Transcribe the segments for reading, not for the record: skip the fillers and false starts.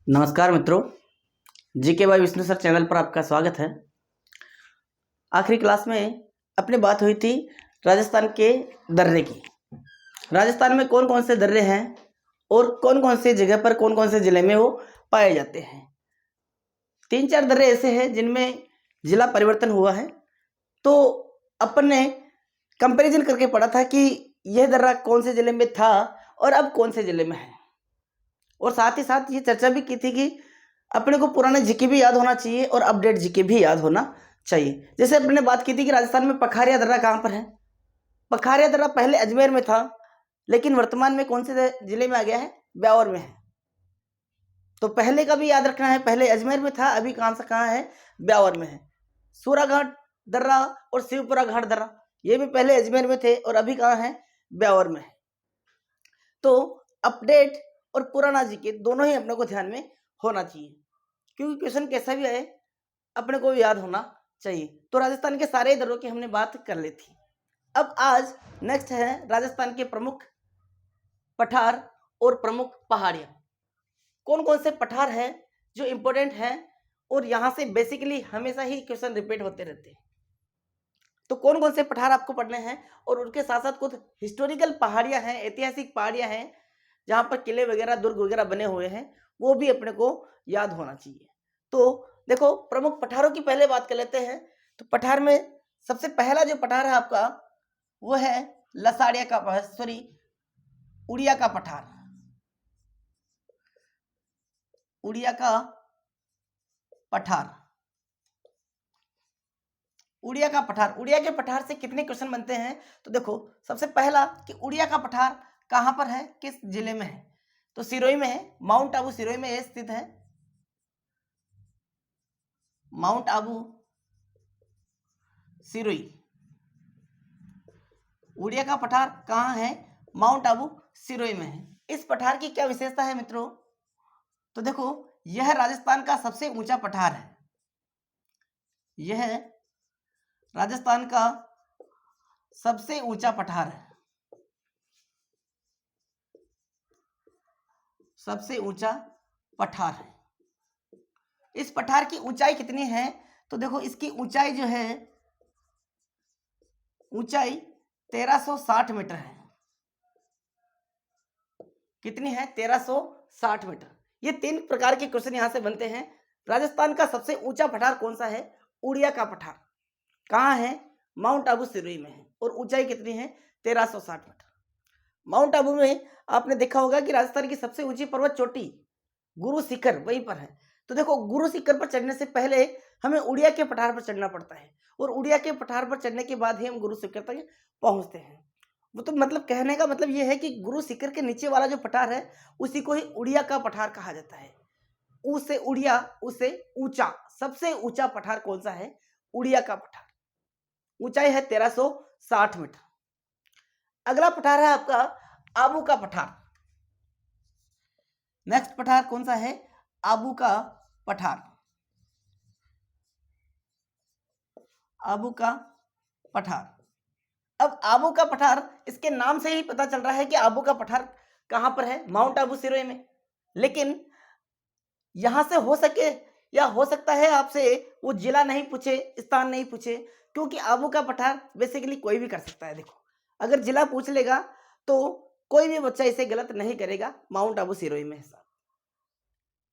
नमस्कार मित्रों, GK by Vishnu sir channel पर आपका स्वागत है। आखिरी क्लास में अपनी बात हुई थी राजस्थान के दर्रे की। राजस्थान में कौन कौन से दर्रे हैं और कौन कौन से जगह पर कौन कौन से ज़िले में वो पाए जाते हैं। 3-4 दर्रे ऐसे हैं जिनमें ज़िला परिवर्तन हुआ है। तो अपन ने कंपैरिजन करके पढ़ा था कि यह दर्रा कौन से ज़िले में था और अब कौन से ज़िले में है। और साथ ही साथ ये चर्चा भी की थी कि अपने को पुराने जीके भी याद होना चाहिए और अपडेट जीके भी याद होना चाहिए। जैसे अपने बात की थी कि राजस्थान में पखारिया दर्रा कहाँ पर है। पखारिया दर्रा पहले अजमेर में था, लेकिन वर्तमान में कौन से जिले में आ गया है? ब्यावर में है। तो पहले का भी याद रखना है, पहले अजमेर में था, अभी कहाँ से कहाँ है? ब्यावर में है। सूराघाट दर्रा और शिवपुरा घाट दर्रा ये भी पहले अजमेर में थे और अभी कहाँ है? ब्यावर में है। तो अपडेट और पुराना जीके दोनों ही अपने को ध्यान में होना चाहिए, क्योंकि क्वेश्चन कैसा भी आए अपने को याद होना चाहिए। तो राजस्थान के सारे दर्रों की हमने बात कर ली थी। अब आज नेक्स्ट है राजस्थान के प्रमुख पठार और प्रमुख पहाड़ियाँ। कौन कौन से पठार है जो इम्पोर्टेंट है और यहाँ से बेसिकली हमेशा ही क्वेश्चन रिपीट होते रहते हैं। तो कौन कौन से पठार आपको पढ़ने हैं और उनके साथ साथ कुछ हिस्टोरिकल पहाड़ियाँ हैं, ऐतिहासिक पहाड़ियाँ हैं जहाँ पर किले वगैरह दुर्ग वगैरह बने हुए हैं, वो भी अपने को याद होना चाहिए। तो देखो, प्रमुख पठारों की पहले बात कर लेते हैं। तो पठार में सबसे पहला जो पठार है आपका वो है लसाड़िया का उड़िया का पठार। उड़िया का पठार, उड़िया का पठार। उड़िया के पठार से कितने क्वेश्चन बनते हैं? तो देखो, सबसे पहला कि उड़िया का पठार कहाँ पर है, किस जिले में है? तो सिरोही में है। माउंट आबू सिरोही में स्थित है। माउंट आबू सिरोही। उड़िया का पठार कहाँ है? माउंट आबू सिरोही में है। इस पठार की क्या विशेषता है मित्रों? तो देखो, यह राजस्थान का सबसे ऊंचा पठार है। यह राजस्थान का सबसे ऊंचा पठार है। सबसे ऊंचा पठार है। इस पठार की ऊंचाई कितनी है? तो देखो, इसकी ऊंचाई जो है, ऊंचाई 1360 मीटर है। कितनी है? 1360 मीटर। ये 3 प्रकार के क्वेश्चन यहां से बनते हैं। राजस्थान का सबसे ऊंचा पठार कौन सा है? उड़िया का पठार। कहाँ है? माउंट आबू सिरोही में है। और ऊंचाई कितनी है? 1360 मीटर। माउंट आबू में आपने देखा होगा कि राजस्थान की सबसे ऊंची पर्वत चोटी गुरु शिखर वहीं पर है। तो देखो, गुरु शिखर पर चढ़ने से पहले हमें उड़िया के पठार पर चढ़ना पड़ता है और उड़िया के पठार पर चढ़ने के बाद ही हम गुरु शिखर तक पहुंचते हैं। वो तो मतलब कहने का मतलब ये है कि गुरु शिखर के नीचे वाला जो पठार है उसी को ही उड़िया का पठार कहा जाता है। उससे उड़िया, उससे ऊंचा, सबसे ऊंचा पठार कौन सा है? उड़िया का पठार। ऊंचाई है 1360 मीटर। अगला पठार है आपका आबू का पठार। नेक्स्ट पठार कौन सा है? आबू का पठार। आबू का पठार। अब आबू का पठार, इसके नाम से ही पता चल रहा है कि आबू का पठार कहां पर है? माउंट आबू सिरोही में। लेकिन यहां से हो सके या हो सकता है आपसे वो जिला नहीं पूछे, स्थान नहीं पूछे, क्योंकि आबू का पठार बेसिकली कोई भी कर सकता है। देखो, अगर जिला पूछ लेगा तो कोई भी बच्चा इसे गलत नहीं करेगा। माउंट आबू सिरोही में है।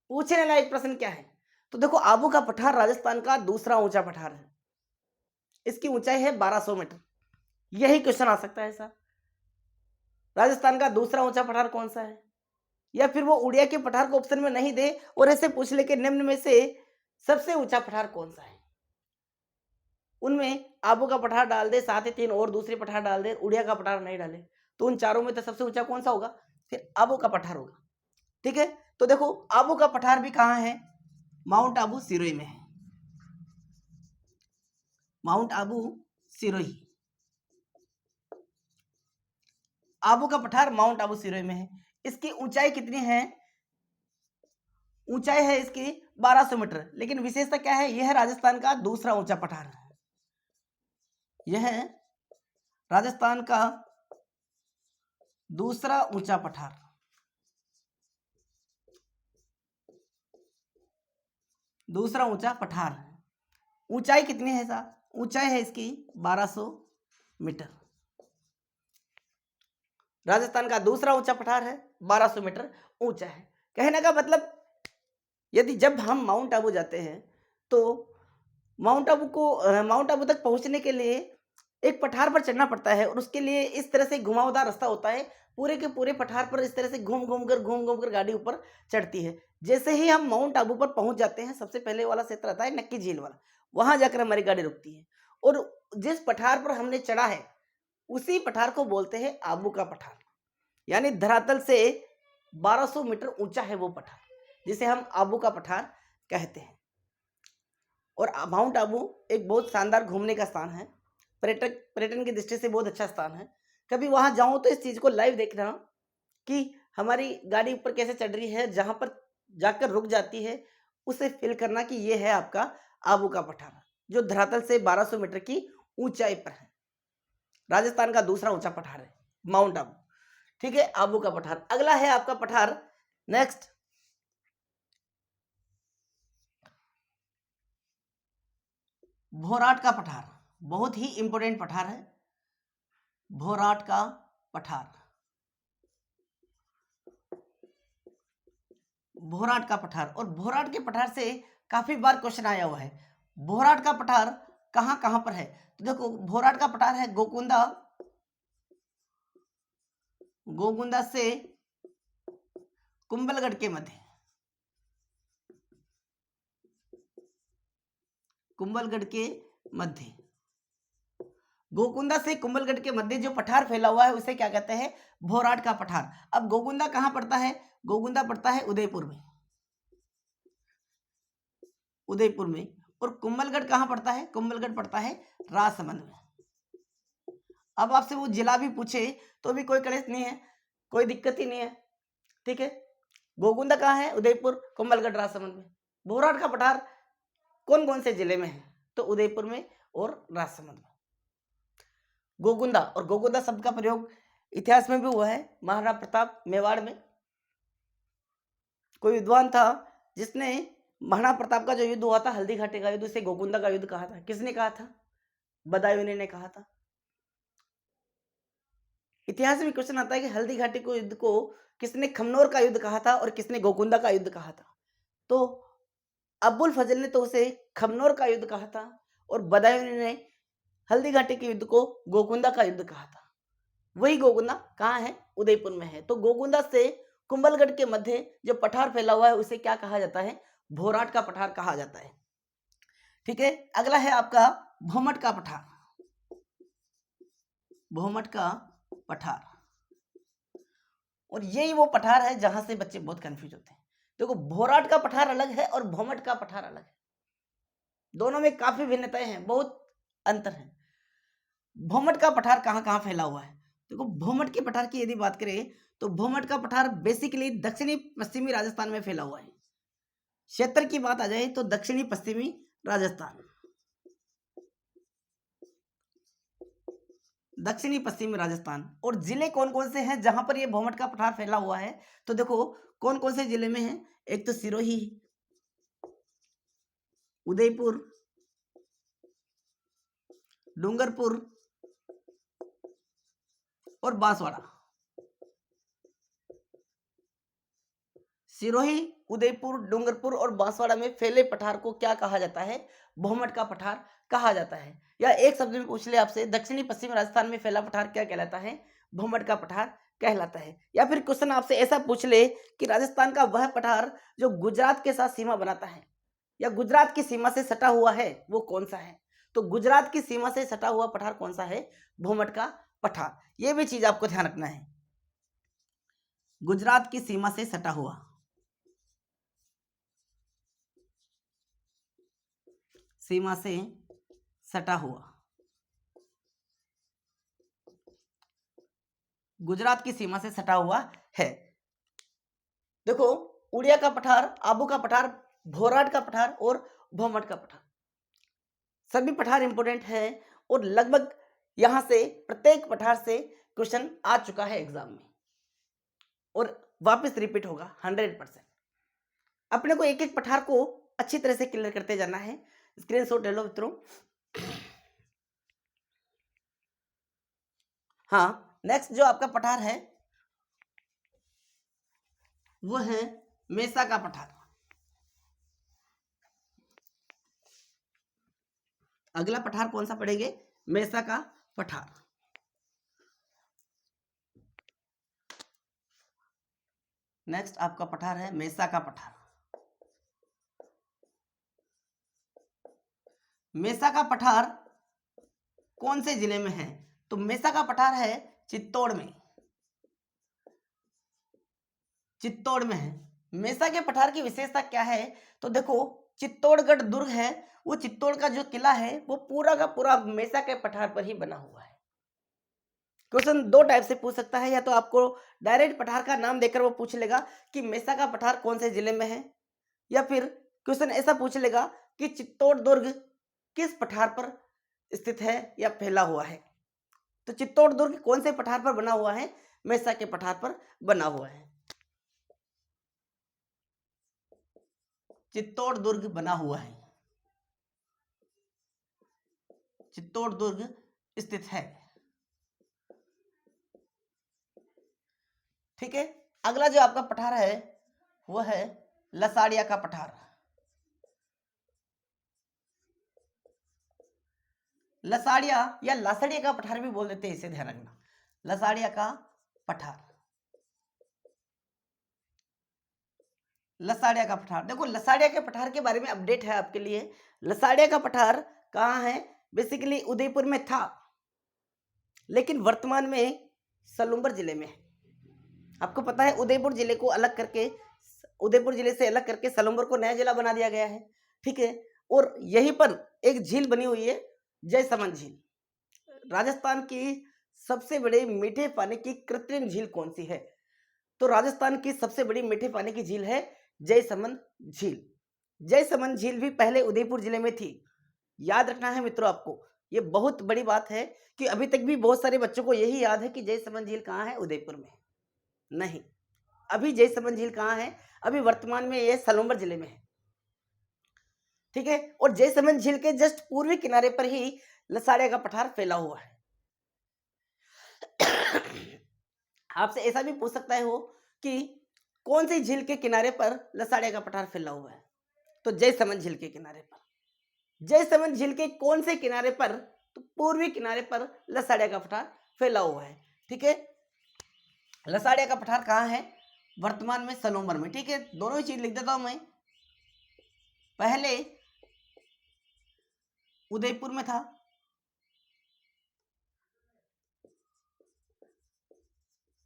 पूछने लायक प्रश्न क्या है? तो देखो, आबू का पठार राजस्थान का दूसरा ऊंचा पठार है। इसकी ऊंचाई है 1200 मीटर। यही क्वेश्चन आ सकता है सर, राजस्थान का दूसरा ऊंचा पठार कौन सा है? या फिर वो उड़िया के पठार को ऑप्शन में नहीं दे और ऐसे पूछ ले कि निम्न में से सबसे ऊंचा पठार कौन सा है। उनमें आबू का पठार डाल दे, साथ ही 3 और दूसरे पठार डाल दे, उड़िया का पठार नहीं डाले, तो उन चारों में तो सबसे ऊंचा कौन सा होगा? फिर आबू का पठार होगा। ठीक है, तो देखो, आबू का पठार भी कहाँ है? माउंट आबू सिरोही में है। माउंट आबू सिरोही। आबू का पठार माउंट आबू सिरोही में है। इसकी ऊंचाई कितनी है? ऊंचाई है इसकी 1200 मीटर। लेकिन विशेषता क्या है? यह राजस्थान का दूसरा ऊंचा पठार है। यह राजस्थान का दूसरा ऊंचा पठार। दूसरा ऊंचा पठार है। ऊंचाई कितनी है साहब? ऊंचाई है इसकी 1200 मीटर। राजस्थान का दूसरा ऊंचा पठार है, 1200 मीटर ऊंचा है। कहने का मतलब यदि जब हम माउंट आबू जाते हैं तो माउंट आबू तक पहुंचने के लिए एक पठार पर चढ़ना पड़ता है और उसके लिए इस तरह से घुमावदार रास्ता होता है। पूरे के पूरे पठार पर इस तरह से घूम घूम कर गाड़ी ऊपर चढ़ती है। जैसे ही हम माउंट आबू पर पहुंच जाते हैं, सबसे पहले वाला क्षेत्र आता है नक्की झील वाला, वहां जाकर हमारी गाड़ी रुकती है और जिस पठार पर हमने चढ़ा है उसी पठार को बोलते हैं आबू का पठार। यानी धरातल से 1200 मीटर ऊंचा है वो पठार, जिसे हम आबू का पठार कहते हैं। और माउंट आबू एक बहुत शानदार घूमने का स्थान है, पर्यटन की दृष्टि से बहुत अच्छा स्थान है। कभी वहां जाऊं तो इस चीज को लाइव देखना कि हमारी गाड़ी ऊपर कैसे चढ़ रही है, जहां पर जाकर रुक जाती है उसे फील करना कि ये है आपका आबू का पठार, जो धरातल से 1200 मीटर की ऊंचाई पर है। राजस्थान का दूसरा ऊंचा पठार है माउंट आबू। ठीक है, आबू का पठार। अगला है आपका पठार नेक्स्ट, भोराट का पठार। बहुत ही इंपॉर्टेंट पठार है भोराट का पठार। भोराट का पठार, और भोराट के पठार से काफी बार क्वेश्चन आया हुआ है। भोराट का पठार कहां कहां पर है? तो देखो, भोराट का पठार है गोकुंदा से कुंभलगढ़ के मध्य। कुंभलगढ़ के मध्य, गोकुंदा से कुंभलगढ़ के मध्य जो पठार फैला हुआ है उसे क्या कहते हैं? भोराट का पठार। अब गोकुंदा कहां पड़ता है? गोकुंदा पड़ता है उदयपुर में, उदयपुर में। और कुंभलगढ़ कहां पड़ता है? कुंभलगढ़ पड़ता है राजसमंद में। अब आपसे वो जिला भी पूछे तो भी कोई कलेश नहीं है, कोई दिक्कत ही नहीं है। ठीक है, गोकुंदा कहाँ है? उदयपुर, कुंभलगढ़, राजसमंद में। भोराट का पठार कौन कौन से जिले में है? तो उदयपुर में और राजसमंद में। गोकुंदा, और गोकुंदा शब्द का प्रयोग इतिहास में भी हुआ है। महाराणा प्रताप मेवाड़ में कोई विद्वान था जिसने महाराणा प्रताप का जो युद्ध हुआ था, हल्दी घाटी का युद्ध, उसे गोकुंदा का युद्ध कहा था। किसने कहा था? बदायूं ने कहा था। इतिहास में क्वेश्चन आता है कि हल्दी घाटी को युद्ध को किसने खमनोर का युद्ध कहा था और किसने गोकुंदा का युद्ध कहा था? तो अबुल फजल ने तो उसे खमनोर का युद्ध कहा था और बदायूं ने हल्दी घाटी के युद्ध को गोकुंदा का युद्ध कहा था। वही गोकुंदा कहाँ है? उदयपुर में है। तो गोकुंदा से कुंभलगढ़ के मध्य जो पठार फैला हुआ है उसे क्या कहा जाता है? भोराट का पठार कहा जाता है। ठीक है, अगला है आपका भोमट का पठार। भोमट का पठार, और यही वो पठार है जहां से बच्चे बहुत कंफ्यूज होते हैं। देखो, भोराट का पठार अलग है और भोमट का पठार अलग है, दोनों में काफी भिन्नताएं हैं, बहुत अंतर है। भोमट का पठार कहां कहां फैला हुआ है? देखो, भोमट के पठार की यदि बात करें तो भोमट का पठार बेसिकली दक्षिणी पश्चिमी राजस्थान में फैला हुआ है। क्षेत्र की बात आ जाए तो दक्षिणी पश्चिमी राजस्थान, दक्षिणी पश्चिमी राजस्थान। और जिले कौन कौन से हैं जहां पर ये भोमट का पठार फैला हुआ है? तो देखो, कौन कौन से जिले में है? एक तो सिरोही, उदयपुर, डूंगरपुर और बांसवाड़ा। सिरोही, उदयपुर, डूंगरपुर और बांसवाड़ा में फैले पठार को क्या कहा जाता है? भोमट का पठार कहा जाता है। या एक शब्द में पूछ ले आपसे, दक्षिणी पश्चिमी राजस्थान में फैला पठार क्या कहलाता है? भोमट का पठार कहलाता है। या फिर क्वेश्चन आपसे ऐसा पूछ ले कि राजस्थान का वह पठार जो गुजरात के साथ सीमा बनाता है या गुजरात की सीमा से सटा हुआ है, वो कौन सा है? तो गुजरात की सीमा से सटा हुआ पठार कौन सा है? भोमट का पठार। ये भी चीज आपको ध्यान रखना है, गुजरात की सीमा से सटा हुआ, सीमा से सटा हुआ, गुजरात की सीमा से सटा हुआ है। देखो, उड़िया का पठार, आबू का पठार, भोराट का पठार और भोमट का पठार, सभी पठार इंपोर्टेंट है और लगभग यहां से प्रत्येक पठार से क्वेश्चन आ चुका है एग्जाम में और वापस रिपीट होगा 100%। अपने को एक एक पठार को अच्छी तरह से क्लियर करते जाना है। स्क्रीनशॉट ले लो मित्रों। हाँ, नेक्स्ट जो आपका पठार है वो है मेसा का पठार। अगला पठार कौन सा पढ़ेंगे? मेसा का पठार। नेक्स्ट आपका पठार है मेसा का पठार। मेसा का पठार कौन से जिले में है? तो मेसा का पठार है चित्तौड़ में। चित्तौड़ में है। मेसा के पठार की विशेषता क्या है? तो देखो, चित्तौड़गढ़ दुर्ग है, वो चित्तौड़ का जो किला है वो पूरा का पूरा मेसा के पठार पर ही बना हुआ है। क्वेश्चन दो टाइप से पूछ सकता है, या तो आपको डायरेक्ट पठार का नाम देकर वो पूछ लेगा कि मेसा का पठार कौन से जिले में है, या फिर क्वेश्चन ऐसा पूछ लेगा कि चित्तौड़ दुर्ग किस पठार पर स्थित है या फैला हुआ है। तो चित्तौड़ दुर्ग कौन से पठार पर बना हुआ है? मेसा के पठार पर बना हुआ है। चित्तौड़ दुर्ग बना हुआ है, चित्तौड़ दुर्ग स्थित है। ठीक है, अगला जो आपका पठार है वो है लसाड़िया का पठार। लसाड़िया या लसाड़िया का पठार भी बोल देते हैं, इसे ध्यान रखना। लसाड़िया का पठार, लसाड़िया का पठार। देखो, लसाड़िया के पठार के बारे में अपडेट है आपके लिए। लसाड़िया का पठार कहाँ है? बेसिकली उदयपुर में था, लेकिन वर्तमान में सलूम्बर जिले में है। आपको पता है उदयपुर जिले को अलग करके, उदयपुर जिले से अलग करके सलूम्बर को नया जिला बना दिया गया है। ठीक है, और यहीं पर एक झील बनी हुई है, जयसमंद झील। राजस्थान की सबसे बड़ी मीठे पानी की कृत्रिम झील कौन सी है? तो राजस्थान की सबसे बड़ी मीठे पानी की झील है जयसमंद झील। जयसमंद झील भी पहले उदयपुर जिले में थी। याद रखना है मित्रों आपको, ये बहुत बड़ी बात है कि अभी तक भी बहुत सारे बच्चों को यही याद है कि जयसमंद झील कहाँ है? उदयपुर में। नहीं, अभी जयसमंद झील कहाँ है? अभी वर्तमान में ये सलूम्बर जिले में है। ठीक है, और जयसमंद झील के जस्ट पूर्वी किनारे पर ही लसाड़िया का पठार फैला हुआ है। आपसे ऐसा भी पूछ सकता है वो कि कौन सी झील के किनारे पर लसाड़िया का पठार फैला हुआ है? तो जयसमंद झील के किनारे पर। जयसमंद झील के कौन से किनारे पर? तो पूर्वी किनारे पर लसाड़िया का पठार फैला हुआ है। ठीक है, लसाड़िया का पठार कहाँ है? वर्तमान में सलूम्बर में। ठीक है, दोनों ही चीज लिख देता हूं मैं। पहले उदयपुर में था,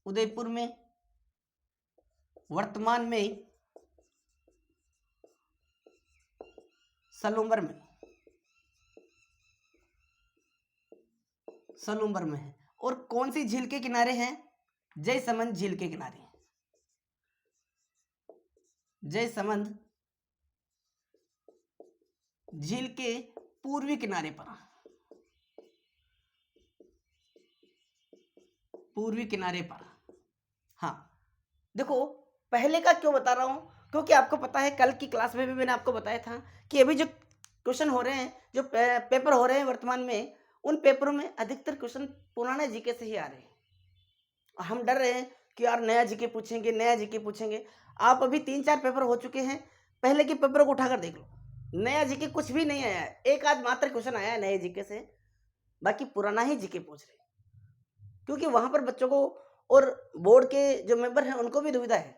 उदयपुर में, वर्तमान में सलूम्बर में, सलूम्बर में है। और कौन सी झील के किनारे हैं? जयसमंद झील के किनारे। जयसमंद झील के पूर्वी किनारे पर, पूर्वी किनारे पर। हाँ, देखो, पहले का क्यों बता रहा हूं? क्योंकि आपको पता है कल की क्लास में भी मैंने आपको बताया था कि अभी जो क्वेश्चन हो रहे हैं, जो पेपर हो रहे हैं वर्तमान में, उन पेपरों में अधिकतर क्वेश्चन पुराने जीके से ही आ रहे हैं। हम डर रहे हैं कि यार नया जीके पूछेंगे, नया जीके पूछेंगे। आप अभी 3-4 पेपर हो चुके हैं, पहले के पेपरों को उठाकर देख लो, नया जीके कुछ भी नहीं आया है। एक आध मात्र क्वेश्चन आया है नए जीके से, बाकी पुराना ही जीके पूछ रहे हैं। क्योंकि वहां पर बच्चों को और बोर्ड के जो मेंबर हैं उनको भी दुविधा है।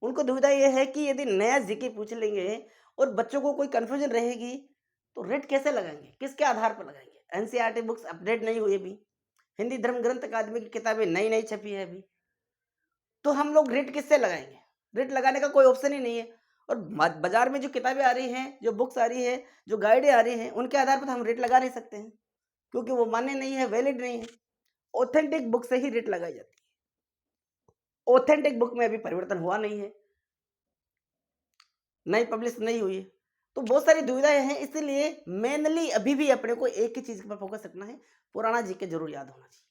उनको दुविधा यह है कि यदि नया जीके पूछ लेंगे और बच्चों को कोई कंफ्यूजन रहेगी तो रेट कैसे लगाएंगे, किसके आधार पर लगाएंगे? एनसीईआरटी बुक्स अपडेट नहीं हुई अभी, हिंदी धर्म ग्रंथ अकादमी की किताबें नई नई छपी है अभी, तो हम लोग रेट किससे लगाएंगे? रेट लगाने का कोई ऑप्शन ही नहीं है। और बाजार में जो किताबें आ रही हैं, जो बुक्स आ रही है, जो गाइडें आ रही हैं, उनके आधार पर हम रेट लगा नहीं सकते हैं, क्योंकि वो मान्य नहीं है, वैलिड नहीं है। ऑथेंटिक बुक से ही रेट लगाई जाती है। ऑथेंटिक बुक में अभी परिवर्तन हुआ नहीं है, नई पब्लिश नहीं हुई है, तो बहुत सारी दुविधाएं हैं। इसलिए मेनली अभी भी अपने को एक ही चीज पर फोकस रखना है, पुराना जीके जरूर याद होना चाहिए।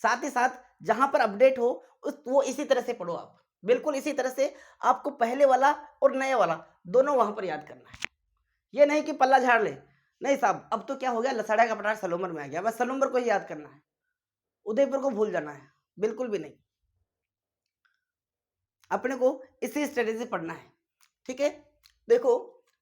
साथ ही साथ जहां पर अपडेट हो वो इसी तरह से पढ़ो आप, बिल्कुल इसी तरह से आपको पहले वाला और नया वाला दोनों वहां पर याद करना है। ये नहीं कि पल्ला झाड़ ले, नहीं साहब, अब तो क्या हो गया, लसाड़ा का पठार सलोमर में आ गया, बस सलोमर को ही याद करना है, उदयपुर को भूल जाना है, बिल्कुल भी नहीं। अपने को इसी स्ट्रेटेजी पढ़ना है, ठीक है। देखो,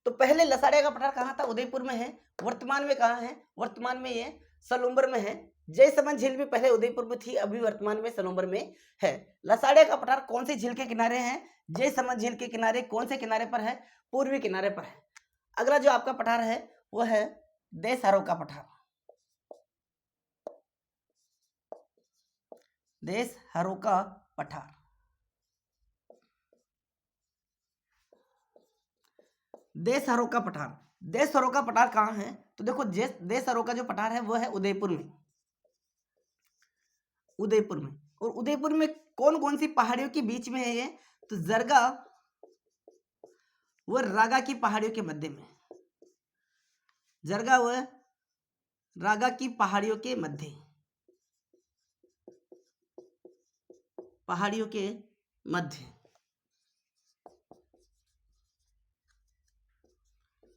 तो पहले लसाड़िया का पठार कहाँ था, उदयपुर में है। वर्तमान में कहाँ है, वर्तमान में ये सलूम्बर में है। जयसमंद झील भी पहले उदयपुर में थी, अभी वर्तमान में सलूम्बर में है। लसाड़िया का पठार कौन सी झील के किनारे है, जयसमंद झील के किनारे। कौन से किनारे पर है, पूर्वी किनारे पर है। अगला जो आपका पठार है वो है देशहरों का पठार। देशहरों का पठार, देशहरों का पठार। देशहरों का पठार कहाँ है, तो देखो देशहरों का जो पठार है वो है उदयपुर में, उदयपुर में। और उदयपुर में कौन कौन सी पहाड़ियों के बीच में है ये, तो जरगा व रागा की पहाड़ियों के मध्य में, जरगा व रागा की पहाड़ियों के मध्य, पहाड़ियों के मध्य,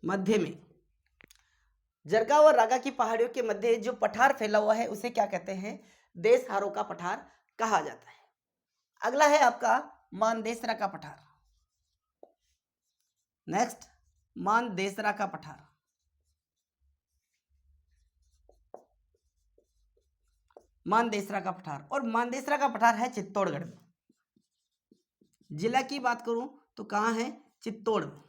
मध्य में जरगा और रागा की पहाड़ियों के मध्य जो पठार फैला हुआ है उसे क्या कहते हैं, देशहारों का पठार कहा जाता है। अगला है आपका मानदेसरा का पठार। नेक्स्ट, मानदेसरा का पठार। मानदेसरा का पठार, और मानदेसरा का पठार है चित्तौड़गढ़ में। जिला की बात करूं तो कहां है, चित्तौड़ में।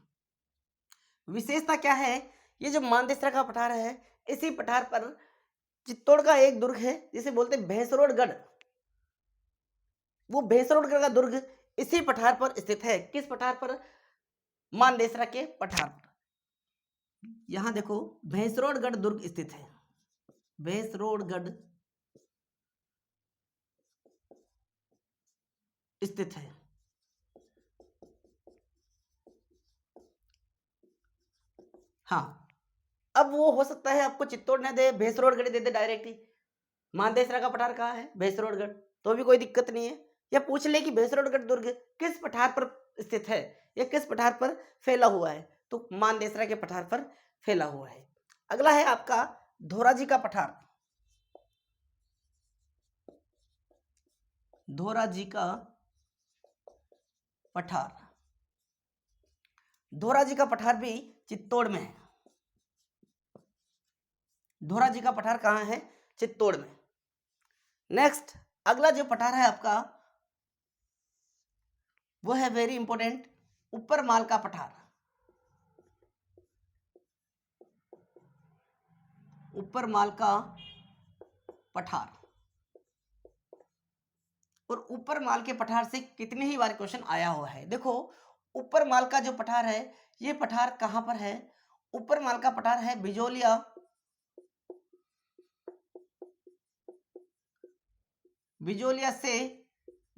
विशेषता क्या है, ये जो मानदेसरा का पठार है, इसी पठार पर चित्तौड़ का एक दुर्ग है जिसे बोलते हैं भैंसरोडगढ़। वो भैंसरोडगढ़ का दुर्ग इसी पठार पर स्थित है। किस पठार पर, मानदेसरा के पठार पर। यहां देखो भैंसरोडगढ़ दुर्ग स्थित है, भैंसरोडगढ़ स्थित है। हाँ, अब वो हो सकता है आपको चित्तौड़ न दे, भैंसरोडगढ़ दे दे डायरेक्ट ही। मानदेसरा का पठार कहाँ है, भैंसरोडगढ़, तो भी कोई दिक्कत नहीं है। या पूछ ले कि भैंसरोडगढ़ दुर्ग किस पठार पर स्थित है या किस पठार पर फैला हुआ है, तो मानदेसरा के पठार पर फैला हुआ है। अगला है आपका धोराजी का पठार। धोराजी का पठार, धोराजी का पठार भी चित्तौड़ में है। धोराजी का पठार कहाँ है, चित्तौड़ में। नेक्स्ट, अगला जो पठार है आपका वो है वेरी इंपॉर्टेंट, ऊपर माल का पठार। ऊपर माल का पठार, और ऊपर माल के पठार से कितने ही बार क्वेश्चन आया हुआ है। देखो, ऊपर माल का जो पठार है, ये पठार कहां पर है, ऊपर माल का पठार है बिजोलिया, बिजोलिया से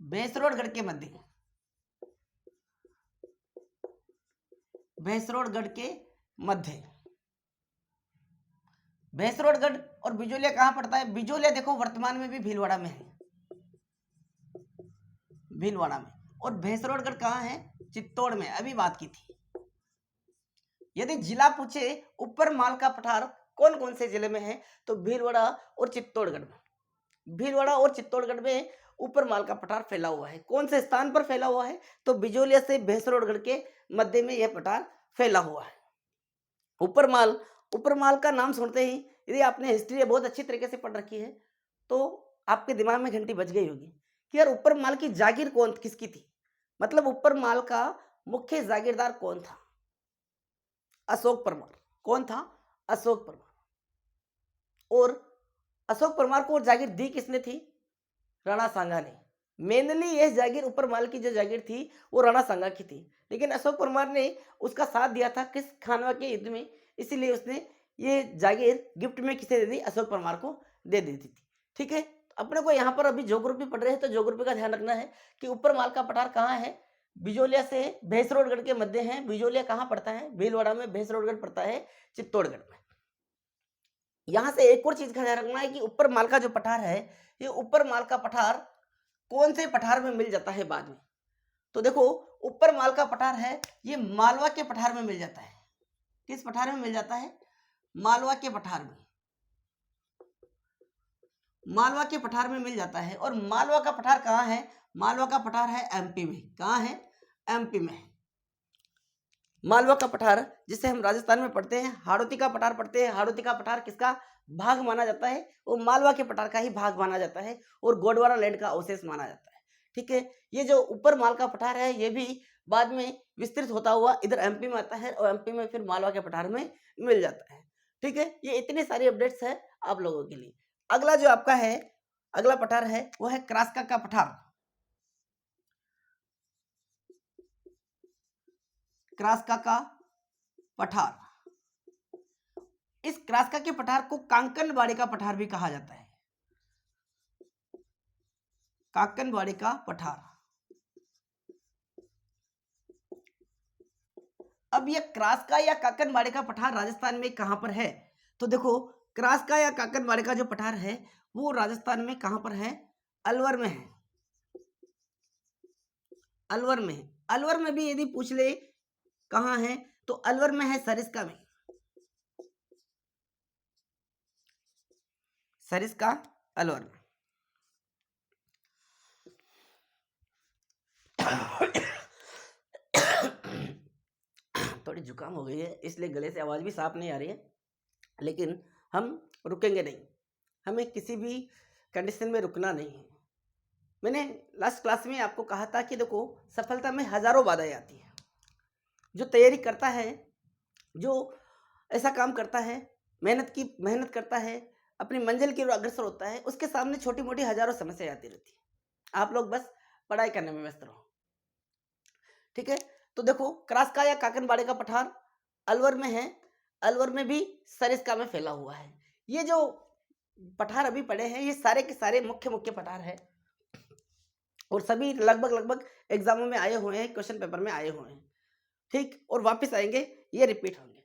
भैंसरोडगढ़ के मध्य, भैंसरोडगढ़ के मध्य। भैंसरोडगढ़ और बिजोलिया कहां पड़ता है, बिजोलिया देखो वर्तमान में भी भीलवाड़ा में है, भीलवाड़ा में। और भैंसरोडगढ़ कहां है, चित्तौड़ में, अभी बात की थी। यदि जिला पूछे ऊपर माल का पठार कौन कौन से जिले में है, तो भीलवाड़ा और चित्तौड़गढ़ में, भीलवाड़ा और चित्तौड़गढ़ में ऊपर माल का पठार फैला हुआ है। कौन से स्थान पर फैला हुआ है, तो बिजोलिया से भैंसरोडगढ़ के मध्य में यह पठार फैला हुआ है। ऊपर माल, ऊपर माल का नाम सुनते ही यदि आपने हिस्ट्री बहुत अच्छी तरीके से पढ़ रखी है तो आपके दिमाग में घंटी बज गई होगी कि यार ऊपर माल की जागीर कौन किसकी थी, मतलब ऊपर माल का मुख्य जागीरदार कौन था, अशोक परमार। कौन था, अशोक परमार। और अशोक परमार को जागीर दी किसने थी, राणा सांगा ने। मेनली यह जागीर ऊपर माल की जो जागीर थी वो राणा सांगा की थी, लेकिन अशोक परमार ने उसका साथ दिया था किस खानवा के युद्ध में, इसीलिए उसने ये जागीर गिफ्ट में किसे दे दी, अशोक परमार को दे दी थी। ठीक है, अपने को यहाँ पर अभी ज्योग्राफी पढ़ रहे हैं तो ज्योग्राफी का ध्यान रखना है कि ऊपर माल का पठार कहाँ है, बिजोलिया से भैंसरोडगढ़ के मध्य है। बिजोलिया कहाँ पड़ता है, भीलवाड़ा में। भैंसरोडगढ़ पड़ता है चित्तौड़गढ़ में। यहां से एक और चीज का ध्यान रखना है कि ऊपर माल का जो पठार है, ये ऊपर माल का पठार कौन से पठार में मिल जाता है बाद में, तो देखो ऊपर माल का पठार है, ये मालवा के पठार में मिल जाता है। किस पठार में मिल जाता है? मालवा के पठार में। मालवा के पठार में मिल जाता है। और मालवा का पठार कहाँ है? मालवा का पठार है एमपी में। कहाँ है? एमपी में। मालवा का पठार जिसे हम राजस्थान में पढ़ते हैं, हाड़ौती का पठार पढ़ते हैं। हाड़ौती का पठार किसका भाग माना जाता है? वो मालवा के पठार का ही भाग माना जाता है और गोडवारा लैंड का अवशेष माना जाता है। ठीक है, ये जो ऊपर माल का पठार है ये भी बाद में विस्तृत होता हुआ इधर एमपी में आता है और एमपी में फिर मालवा के पठार में मिल जाता है। ठीक है, ये इतनी सारी अपडेट्स है आप लोगों के लिए। अगला जो आपका है, अगला पठार है वो है क्रास्का का पठार। क्रास्का का पठार, इस क्रास्का के पठार को कांकनवाड़ी का पठार भी कहा जाता है। कांकनवाड़ी का पठार। अब ये क्रास्का या कांकनवाड़ी का पठार राजस्थान में कहां पर है? तो देखो क्रास्का या कांकनवाड़ी का जो पठार है वो राजस्थान में कहां पर है? अलवर में है। अलवर में है। अलवर में भी यदि पूछ ले कहां है तो अलवर में है सरिस्का में। सरिस्का अलवर में। थोड़ी जुकाम हो गई है इसलिए गले से आवाज भी साफ नहीं आ रही है, लेकिन हम रुकेंगे नहीं। हमें किसी भी कंडीशन में रुकना नहीं है। मैंने लास्ट क्लास में आपको कहा था कि देखो सफलता में हजारों बाधाएं आती है। जो तैयारी करता है, जो ऐसा काम करता है, मेहनत करता है, अपनी मंजिल की ओर अग्रसर होता है, उसके सामने छोटी मोटी हजारों समस्याएं आती रहती है। आप लोग बस पढ़ाई करने में व्यस्त रहो। ठीक है, तो देखो क्रास्का या काकनवाड़ी का पठार अलवर में है। अलवर में भी सरिस्का में फैला हुआ है। ये जो पठार अभी पढ़े हैं ये सारे के सारे मुख्य पठार है और सभी लगभग एग्जामों में आए हुए हैं, क्वेश्चन पेपर में आए हुए हैं। ठीक, और वापस आएंगे, ये रिपीट होंगे।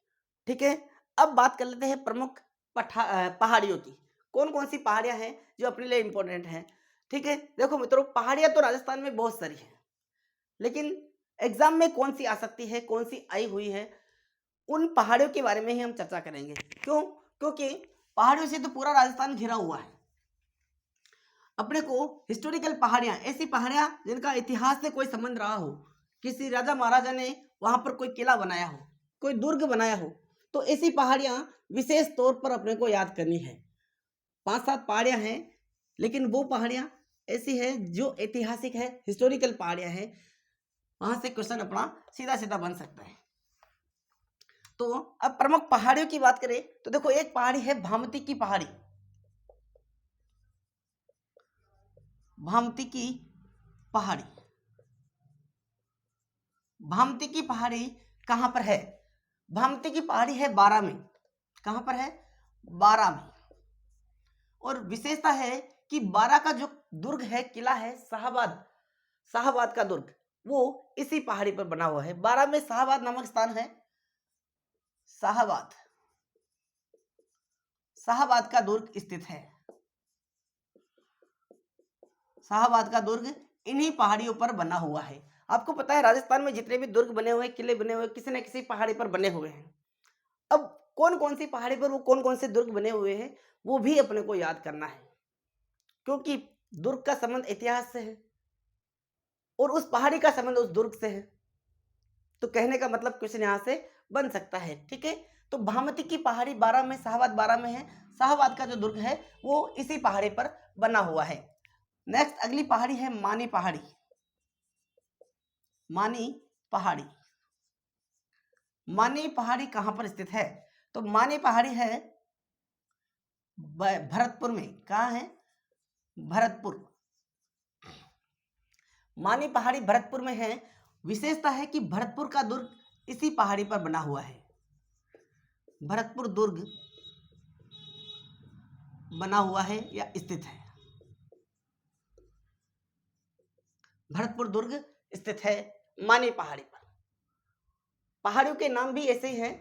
ठीक है, अब बात कर लेते हैं प्रमुख पहाड़ियों की। कौन कौन सी पहाड़ियां हैं जो अपने लिए इंपॉर्टेंट हैं? ठीक है, देखो मित्रों पहाड़ियां तो राजस्थान में बहुत सारी हैं, लेकिन एग्जाम में कौन सी आ सकती है, कौन सी आई हुई है, उन पहाड़ियों के बारे में ही हम चर्चा करेंगे। क्यों? क्योंकि पहाड़ियों से तो पूरा राजस्थान घिरा हुआ है। अपने को हिस्टोरिकल पहाड़ियां, ऐसी पहाड़ियां जिनका इतिहास से कोई संबंध रहा हो, किसी राजा महाराजा ने वहां पर कोई किला बनाया हो, कोई दुर्ग बनाया हो, तो ऐसी पहाड़ियां विशेष तौर पर अपने को याद करनी है। 5-7 पहाड़ियां हैं, लेकिन वो पहाड़ियां ऐसी है जो ऐतिहासिक है, हिस्टोरिकल पहाड़ियां हैं, वहां से क्वेश्चन अपना सीधा सीधा बन सकता है। तो अब प्रमुख पहाड़ियों की बात करें तो देखो एक पहाड़ी है भामती की पहाड़ी। भामती की पहाड़ी। भामती की पहाड़ी कहां पर है? भामती की पहाड़ी है बारां में। कहां पर है? बारां में। और विशेषता है कि बारां का जो दुर्ग है, किला है शाहबाद, शाहबाद का दुर्ग, वो इसी पहाड़ी पर बना हुआ है। बारां में शाहबाद नामक स्थान है। शाहबाद, शाहबाद का दुर्ग स्थित है। शाहबाद का दुर्ग इन्हीं पहाड़ियों पर बना हुआ है। आपको पता है राजस्थान में जितने भी दुर्ग बने हुए, किले बने हुए, किसी न किसी पहाड़ी पर बने हुए हैं। अब कौन कौन सी पहाड़ी पर वो कौन कौन से दुर्ग बने हुए हैं वो भी अपने को याद करना है, क्योंकि दुर्ग का संबंध इतिहास से है और उस पहाड़ी का संबंध उस दुर्ग से है। तो कहने का मतलब क्वेश्चन यहां से बन सकता है। ठीक है, तो भामती की पहाड़ी बारां में, शाहबाद बारां में है। शाहबाद का जो दुर्ग है वो इसी पहाड़ी पर बना हुआ है। नेक्स्ट अगली पहाड़ी है मानी पहाड़ी। मानी पहाड़ी। मानी पहाड़ी कहां पर स्थित है? तो मानी पहाड़ी है भरतपुर में। कहां है? भरतपुर। मानी पहाड़ी भरतपुर में है। विशेषता है कि भरतपुर का दुर्ग इसी पहाड़ी पर बना हुआ है। भरतपुर दुर्ग बना हुआ है या स्थित है। भरतपुर दुर्ग स्थित है मानी पहाड़ी पर। पहाड़ियों के नाम भी ऐसे ही हैं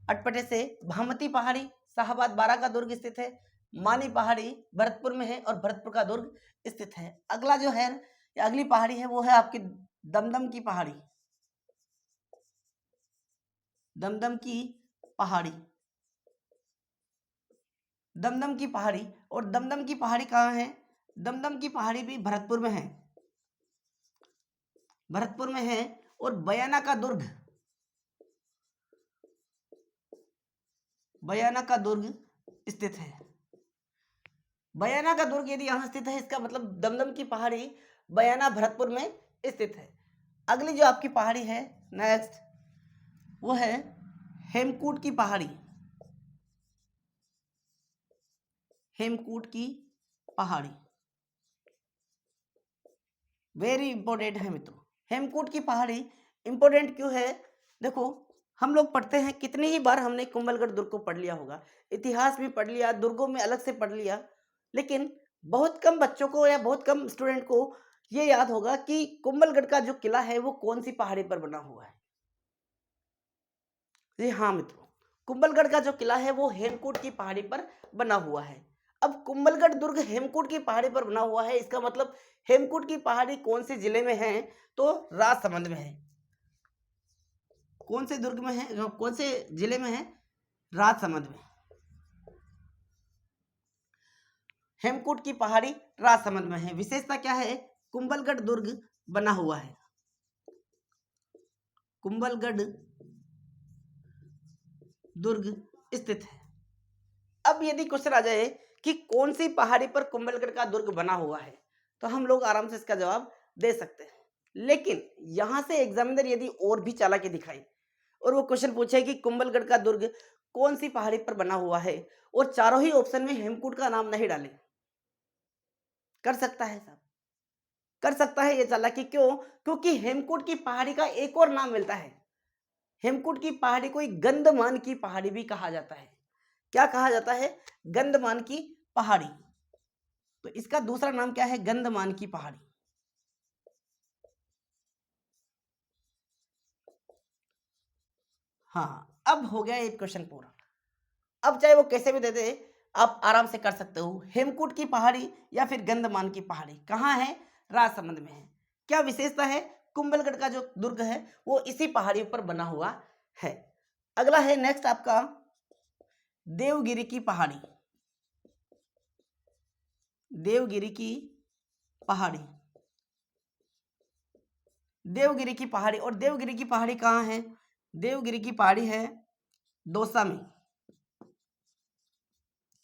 अटपटे से। भामती पहाड़ी शाहबाद बारां का दुर्ग स्थित है। मानी पहाड़ी भरतपुर में है और भरतपुर का दुर्ग स्थित है। अगला जो है या अगली पहाड़ी है वो है आपकी दमदम की पहाड़ी, दमदम की पहाड़ी, दमदम की पहाड़ी। और दमदम की पहाड़ी कहाँ है? दमदम की पहाड़ी भी भरतपुर में है, भरतपुर में है। और बयाना का दुर्ग, बयाना का दुर्ग स्थित है। बयाना का दुर्ग यदि यहां स्थित है, इसका मतलब दमदम की पहाड़ी बयाना भरतपुर में स्थित है। अगली जो आपकी पहाड़ी है नेक्स्ट, वो है हेमकूट की पहाड़ी, हेमकूट की पहाड़ी वेरी इंपॉर्टेंट है मित्रों। हेमकूट की पहाड़ी इंपॉर्टेंट क्यों है? देखो, हम लोग पढ़ते हैं, कितनी ही बार हमने कुंभलगढ़ दुर्ग को पढ़ लिया होगा, इतिहास भी पढ़ लिया, दुर्गों में अलग से पढ़ लिया, लेकिन बहुत कम बच्चों को या बहुत कम स्टूडेंट को ये याद होगा कि कुंभलगढ़ का जो किला है वो कौन सी पहाड़ी पर बना हुआ है। जी हाँ मित्रों, कुंभलगढ़ का जो किला है वो हेमकूट की पहाड़ी पर बना हुआ है। अब कुंभलगढ़ दुर्ग हेमकूट की पहाड़ी पर बना हुआ है, इसका मतलब हेमकूट की पहाड़ी कौन से जिले में है? तो राजसमंद में है। कौन से दुर्ग में है, कौन से जिले में है? राजसमंद में। हेमकूट की पहाड़ी राजसमंद में है। विशेषता क्या है? कुंभलगढ़ दुर्ग बना हुआ है, कुंभलगढ़ दुर्ग स्थित है। अब यदि क्वेश्चन आ जाए कि कौन सी पहाड़ी पर कुंभलगढ़ का दुर्ग बना हुआ है, तो हम लोग आराम से इसका जवाब दे सकते हैं। लेकिन यहां से एग्जामिनर यदि और भी चालाकी दिखाए और वो क्वेश्चन पूछे कि कुंभलगढ़ का दुर्ग कौन सी पहाड़ी पर बना हुआ है, और चारों ही ऑप्शन में हेमकूट का नाम नहीं डाले, कर सकता है साहब, कर सकता है ये चालाकी। क्यों? क्योंकि हेमकूट की पहाड़ी का एक और नाम मिलता है। हेमकूट की पहाड़ी को गंधमान की पहाड़ी भी कहा जाता है। क्या कहा जाता है? गंधमान की पहाड़ी। तो इसका दूसरा नाम क्या है? गंधमान की पहाड़ी। हाँ, अब हो गया एक क्वेश्चन पूरा। अब चाहे वो कैसे भी दे दे, आप आराम से कर सकते हो। हेमकूट की पहाड़ी या फिर गंधमान की पहाड़ी कहाँ है? राजसमंद में है। क्या विशेषता है? कुंभलगढ़ का जो दुर्ग है वो इसी पहाड़ी पर बना हुआ है। अगला है नेक्स्ट आपका देवगिरी की पहाड़ी, देवगिरी की पहाड़ी, देवगिरी की पहाड़ी। और देवगिरी की पहाड़ी कहाँ है? देवगिरी की पहाड़ी है दौसा में,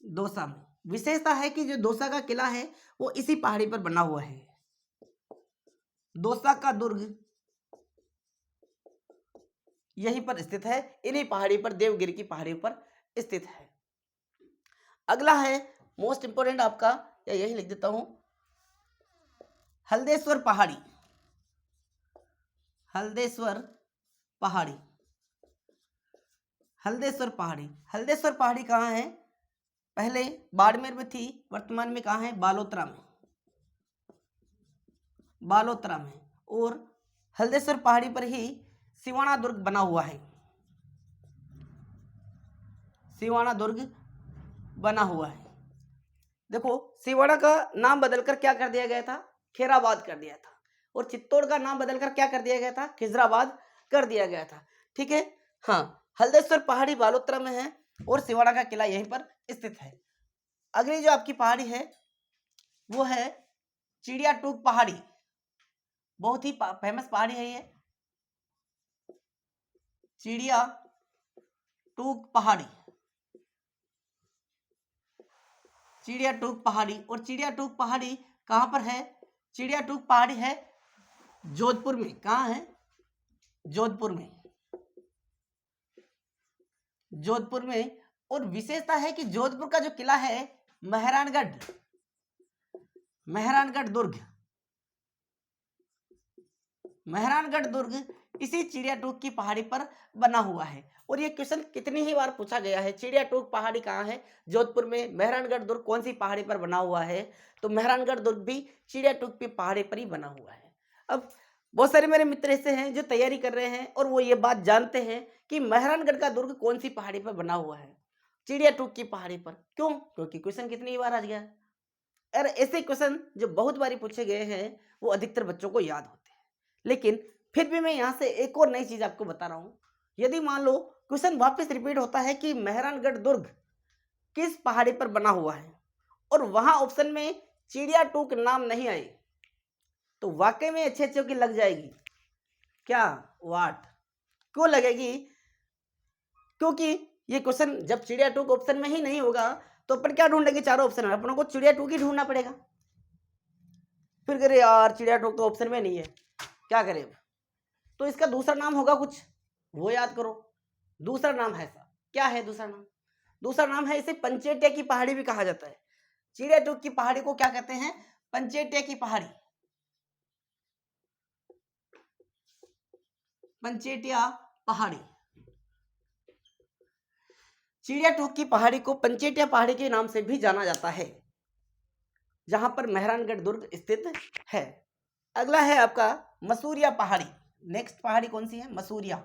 दौसा में। विशेषता है कि जो दौसा का किला है वो इसी पहाड़ी पर बना हुआ है। दौसा का दुर्ग यहीं पर स्थित है, इन्हीं पहाड़ी पर, देवगिरी की पहाड़ी पर स्थित है। अगला है मोस्ट इंपोर्टेंट आपका, या यही लिख देता हूं, हल्देश्वर पहाड़ी, हल्देश्वर पहाड़ी, हल्देश्वर पहाड़ी। हल्देश्वर पहाड़ी कहाँ है? पहले बाड़मेर में थी, वर्तमान में कहाँ है? बालोतरा में, बालोतरा में। और हल्देश्वर पहाड़ी पर ही सिवाना दुर्ग बना हुआ है, सिवाना दुर्ग बना हुआ है। देखो, सिवाना का नाम बदलकर क्या कर दिया गया था? खेराबाद कर दिया था। और चित्तौड़ का नाम बदलकर क्या कर दिया गया था? खिजराबाद कर दिया गया था। ठीक है। हाँ, हल्देश्वर पहाड़ी बालोतरा में है और सिवाना का किला यहीं पर स्थित है। अगली जो आपकी पहाड़ी है वो है चिड़िया टूक पहाड़ी, बहुत ही फेमस पहाड़ी है ये, चिड़िया टूक पहाड़ी, चिड़िया टूक पहाड़ी। और चिड़िया टूक पहाड़ी कहां पर है? चिड़िया टूक पहाड़ी है जोधपुर में। कहां है? जोधपुर में, जोधपुर में। और विशेषता है कि जोधपुर का जो किला है मेहरानगढ़, मेहरानगढ़ दुर्ग, मेहरानगढ़ दुर्ग इसी चिड़िया टूक की पहाड़ी पर बना हुआ है। और ये क्वेश्चन कितनी ही बार पूछा गया है, चिड़िया टूक पहाड़ी कहाँ है? जोधपुर में। मेहरानगढ़ दुर्ग कौन सी पहाड़ी पर बना हुआ है? तो मेहरानगढ़ दुर्ग भी चिड़िया टूक की पहाड़ी पर ही बना हुआ है। अब बहुत सारे मेरे मित्र ऐसे हैं जो तैयारी कर रहे हैं और वो ये बात जानते हैं कि मेहरानगढ़ का दुर्ग कौन सी पहाड़ी पर बना हुआ है? चिड़िया टूक की पहाड़ी पर। क्यों? क्योंकि क्वेश्चन कितनी बार आ गया। और ऐसे क्वेश्चन जो बहुत बारी पूछे गए हैं वो अधिकतर बच्चों को याद होते हैं, लेकिन फिर भी मैं यहाँ से एक और नई चीज आपको बता रहा हूँ। यदि मान लो क्वेश्चन वापस रिपीट होता है कि मेहरानगढ़ दुर्ग किस पहाड़ी पर बना हुआ है और वहां ऑप्शन में चिड़िया टूक नाम नहीं आए, तो वाकई में अच्छे अच्छे की लग जाएगी क्या? वाट क्यों लगेगी? क्योंकि ये क्वेश्चन जब चिड़िया टूक ऑप्शन में ही नहीं होगा तो अपन क्या ढूंढेंगे? चारों ऑप्शन में अपनों को चिड़िया टूक ही ढूंढना पड़ेगा। फिर करे यार चिड़िया टूक तो ऑप्शन में नहीं है, क्या करें अब? तो इसका दूसरा नाम होगा कुछ, वो याद करो। दूसरा नाम है ऐसा, क्या है दूसरा नाम? दूसरा नाम है, इसे पंचेटिया की पहाड़ी भी कहा जाता है। चिड़िया टूक की पहाड़ी को क्या कहते हैं? पंचेटिया की पहाड़ी। पंचेटिया पहाड़ी, चिड़िया टूक की पहाड़ी को पंचेटिया पहाड़ी के नाम से भी जाना जाता है, जहां पर मेहरानगढ़ दुर्ग स्थित है। अगला है आपका मसूरिया पहाड़ी। नेक्स्ट पहाड़ी कौन सी है? मसूरिया।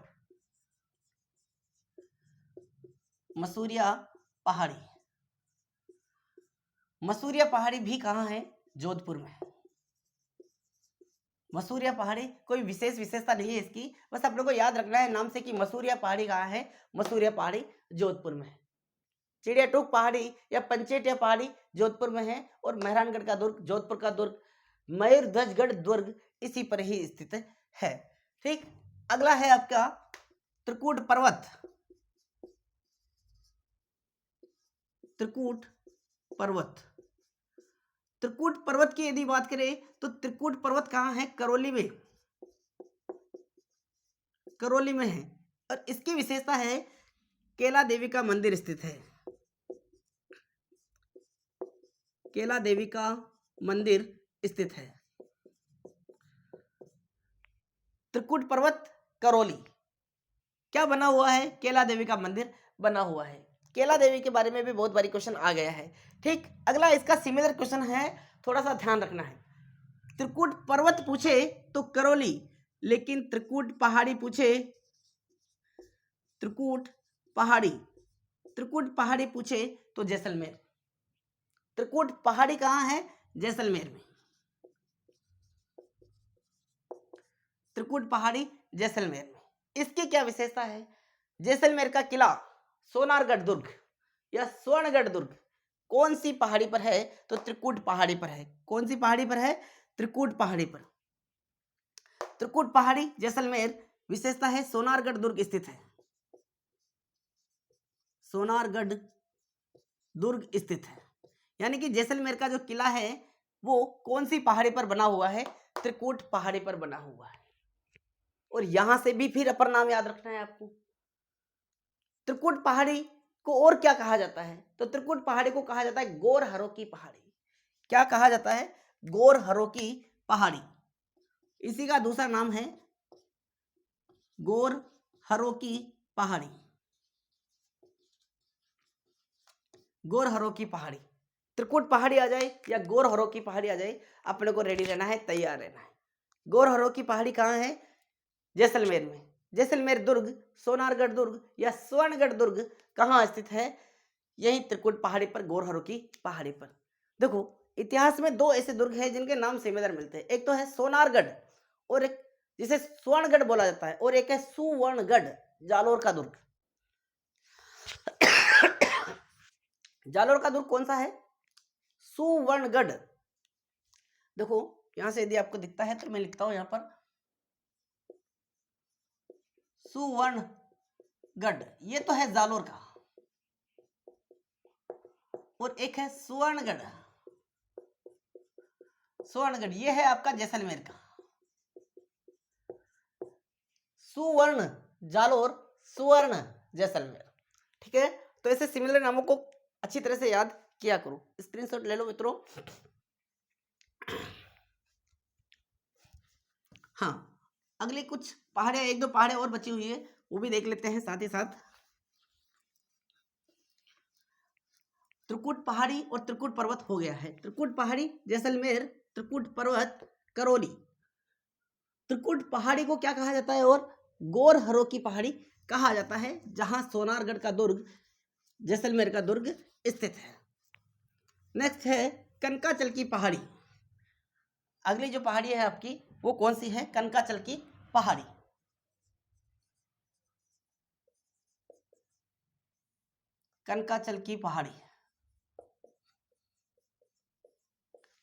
मसूरिया पहाड़ी, मसूरिया पहाड़ी भी कहाँ है? जोधपुर में। मसूरिया पहाड़ी कोई विशेष विशेषता नहीं है इसकी, बस आप लोगों को याद रखना है नाम से कि मसूरिया पहाड़ी कहाँ है? मसूरिया पहाड़ी जोधपुर में है। चिड़िया टूक पहाड़ी या पंचेटिया पहाड़ी जोधपुर में है और मेहरानगढ़ का दुर्ग, जोधपुर का दुर्ग, मयूरध्वजगढ़ दुर्ग इसी पर ही स्थित है। ठीक, अगला है आपका त्रिकूट पर्वत। त्रिकूट पर्वत, त्रिकूट पर्वत की यदि बात करें तो त्रिकूट पर्वत कहाँ है? करौली में, करौली में है और इसकी विशेषता है केला देवी का मंदिर स्थित है। केला देवी का मंदिर स्थित है। त्रिकूट पर्वत करौली, क्या बना हुआ है? केला देवी का मंदिर बना हुआ है। केला देवी के बारे में भी बहुत बारी क्वेश्चन आ गया है। ठीक, अगला इसका सिमिलर क्वेश्चन है, थोड़ा सा ध्यान रखना है। त्रिकूट पर्वत पूछे तो करौली, लेकिन त्रिकूट पहाड़ी पूछे, त्रिकूट पहाड़ी, त्रिकूट पहाड़ी पूछे तो जैसलमेर। त्रिकूट पहाड़ी कहाँ है? जैसलमेर में। त्रिकूट पहाड़ी जैसलमेर में। इसकी क्या विशेषता है? जैसलमेर का किला सोनारगढ़ दुर्ग या स्वर्णगढ़ दुर्ग कौन सी पहाड़ी पर है? तो त्रिकूट पहाड़ी पर है। कौन सी पहाड़ी पर है? त्रिकूट पहाड़ी पर। त्रिकूट पहाड़ी जैसलमेर, विशेषता है सोनारगढ़ दुर्ग स्थित है। सोनारगढ़ दुर्ग स्थित है, यानी कि जैसलमेर का जो किला है वो कौन सी पहाड़ी पर बना हुआ है? त्रिकूट पहाड़ी पर बना हुआ है। और यहां से भी फिर अपर नाम याद रखना है आपको। त्रिकूट पहाड़ी को और क्या कहा जाता है? तो त्रिकूट पहाड़ी को कहा जाता है गोरहरों की पहाड़ी। क्या कहा जाता है? गोरहरों की पहाड़ी। इसी का दूसरा नाम है गोरहरों की पहाड़ी। गोरहरों की पहाड़ी, त्रिकूट पहाड़ी आ जाए या गोरहरों की पहाड़ी आ जाए, अपने को रेडी रहना है, तैयार रहना है। गोरहरों की पहाड़ी कहाँ है? जैसलमेर में। जैसलमेर दुर्ग, सोनारगढ़ दुर्ग या स्वर्णगढ़ दुर्ग कहाँ स्थित है? यही त्रिकूट पहाड़ी पर, गोरहरों की पहाड़ी पर। देखो इतिहास में दो ऐसे दुर्ग हैं जिनके नाम सिमिलर मिलते हैं, एक तो है सोनारगढ़ और एक जिसे स्वर्णगढ़ बोला जाता है, और एक है सुवर्णगढ़, जालोर का दुर्ग। जालोर का दुर्ग कौन सा है? सुवर्णगढ़। देखो यहां से यदि आपको दिखता है तो मैं लिखता हूं यहां पर सुवर्णगढ़, ये तो है जालोर का, और एक है सुवर्णगढ़। सुवर्णगढ़ ये है आपका जैसलमेर का। सुवर्ण जालोर, सुवर्ण जैसलमेर। ठीक है, तो ऐसे सिमिलर नामों को अच्छी तरह से याद किया करो। स्क्रीनशॉट ले लो मित्रों। हाँ, अगली कुछ पहाड़ियां, एक दो पहाड़े और बची हुई है, वो भी देख लेते हैं साथ ही साथ। त्रिकूट पहाड़ी और त्रिकूट पर्वत हो गया है। त्रिकूट पहाड़ी जैसलमेर, त्रिकूट पर्वत करौली। त्रिकूट पहाड़ी को क्या कहा जाता है? और गोरहरों की पहाड़ी कहा जाता है, जहां सोनारगढ़ का दुर्ग, जैसलमेर का दुर्ग स्थित है। नेक्स्ट है कनकाचल की पहाड़ी। अगली जो पहाड़ी है आपकी वो कौन सी है? कनकाचल की पहाड़ी। कनकाचल की पहाड़ी।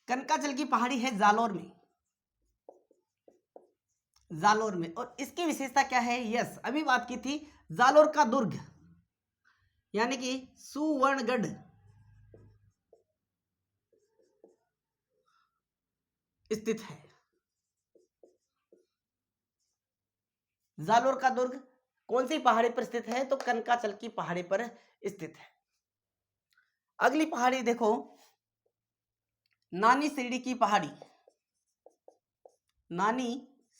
कनकाचल की पहाड़ी है जालोर में। जालोर में। और इसकी विशेषता क्या है? यस, अभी बात की थी, जालोर का दुर्ग यानी कि सुवर्णगढ़ स्थित है। जालोर का दुर्ग कौन सी पहाड़ी पर स्थित है? तो कनकाचल की पहाड़ी पर स्थित है। अगली पहाड़ी देखो, नानी सिरडी की पहाड़ी। नानी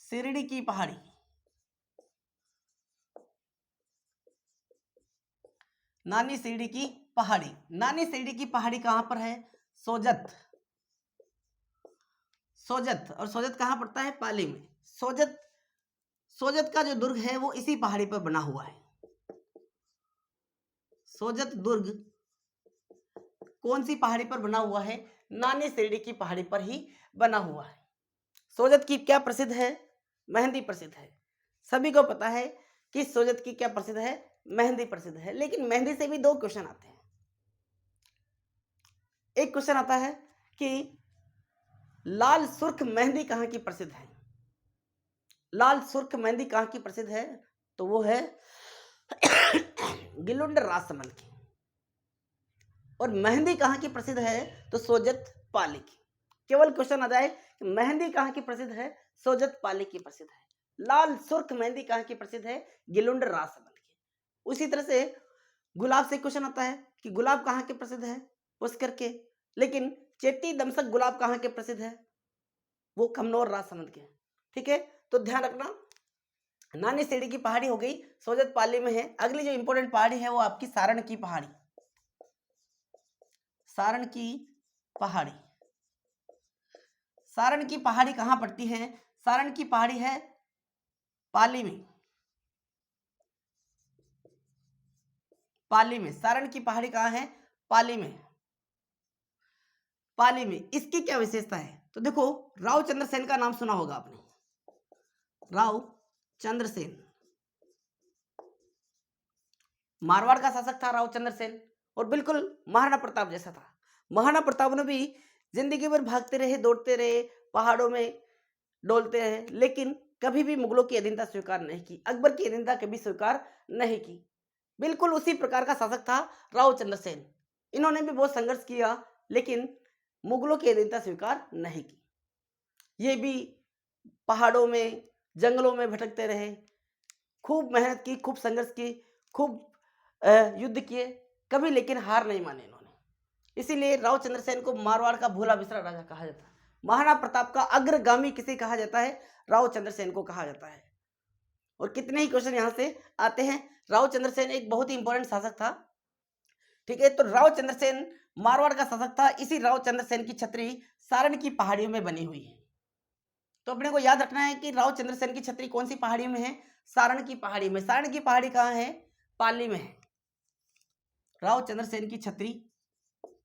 सिरडी की पहाड़ी। नानी सिरडी की पहाड़ी। नानी सिरडी की पहाड़ी कहां पर है? सोजत। सोजत। और सोजत कहां पड़ता है? पाली में। सोजत, सोजत का जो दुर्ग है वो इसी पहाड़ी पर बना हुआ है। सोजत दुर्ग कौन सी पहाड़ी पर बना हुआ है? नानी सिरडी की पहाड़ी पर ही बना हुआ है। सोजत की क्या प्रसिद्ध है? मेहंदी प्रसिद्ध है। सभी को पता है कि सोजत की क्या प्रसिद्ध है? मेहंदी प्रसिद्ध है। लेकिन मेहंदी से भी दो क्वेश्चन आते हैं। एक क्वेश्चन आता है कि लाल सुर्ख मेहंदी कहां की प्रसिद्ध है? लाल सुर्ख मेहंदी कहां की प्रसिद्ध है? तो वो है गिलुंड राजसमंद की। और मेहंदी कहां की प्रसिद्ध है? तो सोजत पाली की। केवल क्वेश्चन आ जाए मेहंदी कहां की प्रसिद्ध है? सोजत पाली की प्रसिद्ध है। लाल सुर्ख मेहंदी कहां की प्रसिद्ध है? गिलुंड राजसमंद की। उसी तरह से गुलाब से क्वेश्चन आता है कि गुलाब कहां के प्रसिद्ध है? पुष्कर के। लेकिन चेट्टी दमसक गुलाब कहां के प्रसिद्ध है? वो कमनौर राजसमंद के। ठीक है, तो ध्यान रखना, नानी सीढ़ी की पहाड़ी हो गई, सोजत पाली में है। अगली जो इंपॉर्टेंट पहाड़ी है वो आपकी सारण की पहाड़ी। सारण की पहाड़ी। सारण की पहाड़ी कहां पड़ती है? सारण की पहाड़ी है पाली में। पाली में। सारण की पहाड़ी कहां है? पाली में। पाली में। इसकी क्या विशेषता है? तो देखो, राव चंद्रसेन का नाम सुना होगा आपने। राव चंद्रसेन मारवाड़ का शासक था राव चंद्रसेन, और बिल्कुल महाराणा प्रताप जैसा था। महाराणा प्रताप ने भी जिंदगी भर भागते रहे, दौड़ते रहे, पहाड़ों में डोलते रहे, लेकिन कभी भी मुगलों की अधीनता स्वीकार नहीं की, अकबर की अधीनता कभी स्वीकार नहीं की। बिल्कुल उसी प्रकार का शासक था राव चंद्रसेन। इन्होंने भी बहुत संघर्ष किया, लेकिन मुगलों की अधीनता स्वीकार नहीं की। ये भी पहाड़ों में, जंगलों में भटकते रहे, खूब मेहनत की, खूब संघर्ष की, खूब युद्ध किए, कभी लेकिन हार नहीं माने इन्होंने। इसीलिए राव चंद्रसेन को मारवाड़ का भोला बिसरा राजा कहा जाता है। महाराणा प्रताप का अग्रगामी किसे कहा जाता है? राव चंद्रसेन को कहा जाता है। और कितने ही क्वेश्चन यहां से आते हैं। राव चंद्रसेन एक बहुत ही इंपॉर्टेंट शासक था। ठीक है, तो राव चंद्रसेन मारवाड़ का शासक था। इसी राव चंद्रसेन की छतरी सारण की पहाड़ियों में बनी हुई है। तो अपने को याद रखना है कि राव चंद्रसेन की छतरी कौन सी पहाड़ी में है? सारण की पहाड़ी में। सारण की पहाड़ी कहां है? पाली में है। राव चंद्रसेन की छतरी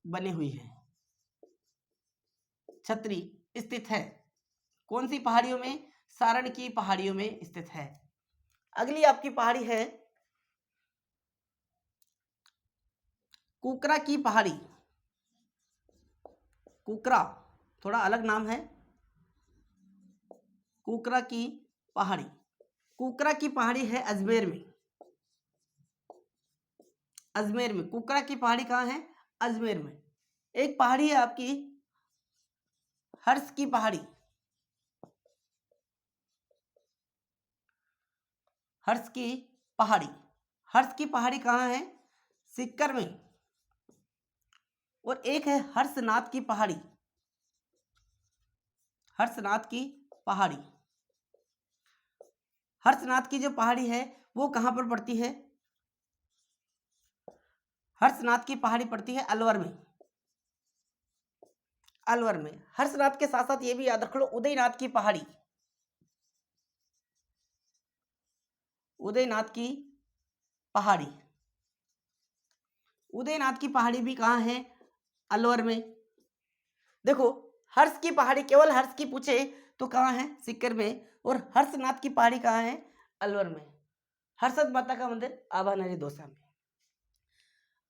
बनी हुई है, छतरी स्थित है कौन सी पहाड़ियों में? सारण की पहाड़ियों में स्थित है। अगली आपकी पहाड़ी है कुकरा की पहाड़ी। कुकरा थोड़ा अलग नाम है, कुकरा की पहाड़ी। कुकरा की पहाड़ी है अजमेर में। अजमेर में। कुकरा की पहाड़ी कहां है? अजमेर में। एक पहाड़ी है आपकी हर्ष की पहाड़ी। हर्ष की पहाड़ी। हर्ष की पहाड़ी कहां है? सिक्कर में। और एक है हर्षनाथ की पहाड़ी। हर्षनाथ की पहाड़ी। हर्षनाथ की जो पहाड़ी है वो कहां पर पड़ती है? हर्षनाथ की पहाड़ी पड़ती है अलवर में। अलवर में। हर्षनाथ के साथ साथ ये भी याद रख लो, उदयनाथ की पहाड़ी। उदयनाथ की पहाड़ी। उदयनाथ की पहाड़ी भी कहां है? अलवर में। देखो, हर्ष की पहाड़ी, केवल हर्ष की पूछे तो कहाँ है? सीकर में। और हर्षनाथ की पहाड़ी कहाँ है? अलवर में। हर्षद माता का मंदिर आभा नदी दौसा में।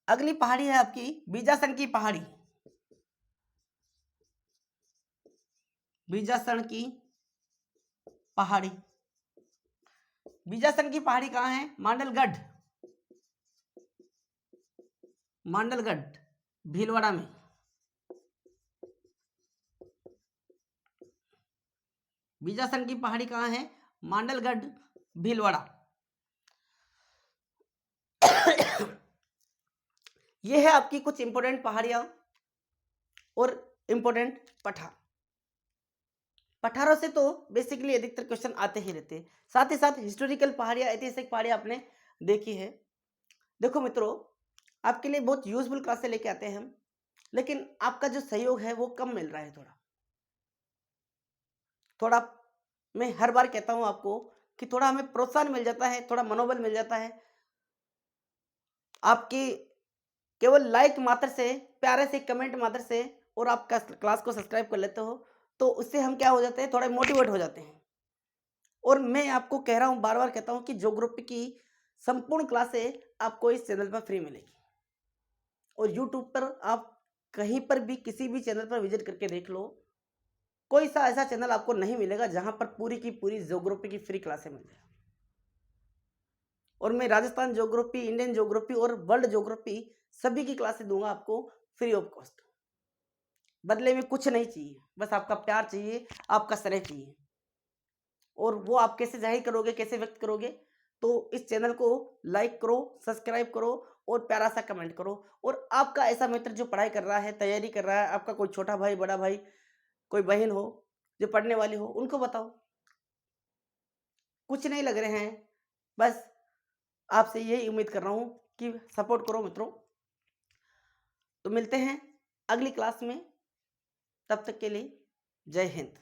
अगली पहाड़ी है आपकी बीजासन की पहाड़ी। बीजासन की पहाड़ी, बीजासन की पहाड़ी कहाँ है? मांडलगढ़, मांडलगढ़ भीलवाड़ा में। बीजासन की पहाड़ी कहाँ है? मांडलगढ़ भीलवाड़ा। ये है आपकी कुछ इंपोर्टेंट पहाड़ियां और इंपोर्टेंट पठार। पठारों से तो बेसिकली अधिकतर क्वेश्चन आते ही रहते हैं। साथ ही साथ हिस्टोरिकल पहाड़ियां, ऐतिहासिक पहाड़ियां आपने देखी है। देखो मित्रों, आपके लिए बहुत यूजफुल क्लासें लेके आते हैं हम, लेकिन आपका जो सहयोग है वो कम मिल रहा है। थोड़ा मैं हर बार कहता हूं आपको कि थोड़ा हमें प्रोत्साहन मिल जाता है, थोड़ा मनोबल मिल जाता है आपकी केवल लाइक मात्र से, प्यारे से कमेंट मात्र से, और आप क्लास को सब्सक्राइब कर लेते हो, तो उससे हम क्या हो जाते हैं, थोड़ा मोटिवेट हो जाते हैं। और मैं आपको कह रहा हूं, बार बार कहता हूं कि ज्योग्राफी की संपूर्ण क्लासें आपको इस चैनल पर फ्री मिलेगी। और यूट्यूब पर आप कहीं पर भी किसी भी चैनल पर विजिट करके देख लो, कोई सा ऐसा चैनल आपको नहीं मिलेगा जहां पर पूरी की पूरी ज्योग्राफी की फ्री क्लासें मिल जाए। और मैं राजस्थान ज्योग्राफी, इंडियन ज्योग्राफी और वर्ल्ड ज्योग्राफी सभी की क्लासें दूंगा आपको फ्री ऑफ कॉस्ट। बदले में कुछ नहीं चाहिए, बस आपका प्यार चाहिए, आपका स्नेह चाहिए। और वो आप कैसे जाहिर करोगे, कैसे व्यक्त करोगे? तो इस चैनल को लाइक करो, सब्सक्राइब करो और प्यारा सा कमेंट करो। और आपका ऐसा मित्र जो पढ़ाई कर रहा है, तैयारी कर रहा है, आपका कोई छोटा भाई, बड़ा भाई, कोई बहन हो जो पढ़ने वाली हो, उनको बताओ। कुछ नहीं लग रहे हैं, बस आपसे यही उम्मीद कर रहा हूं कि सपोर्ट करो मित्रों। तो मिलते हैं अगली क्लास में, तब तक के लिए जय हिंद।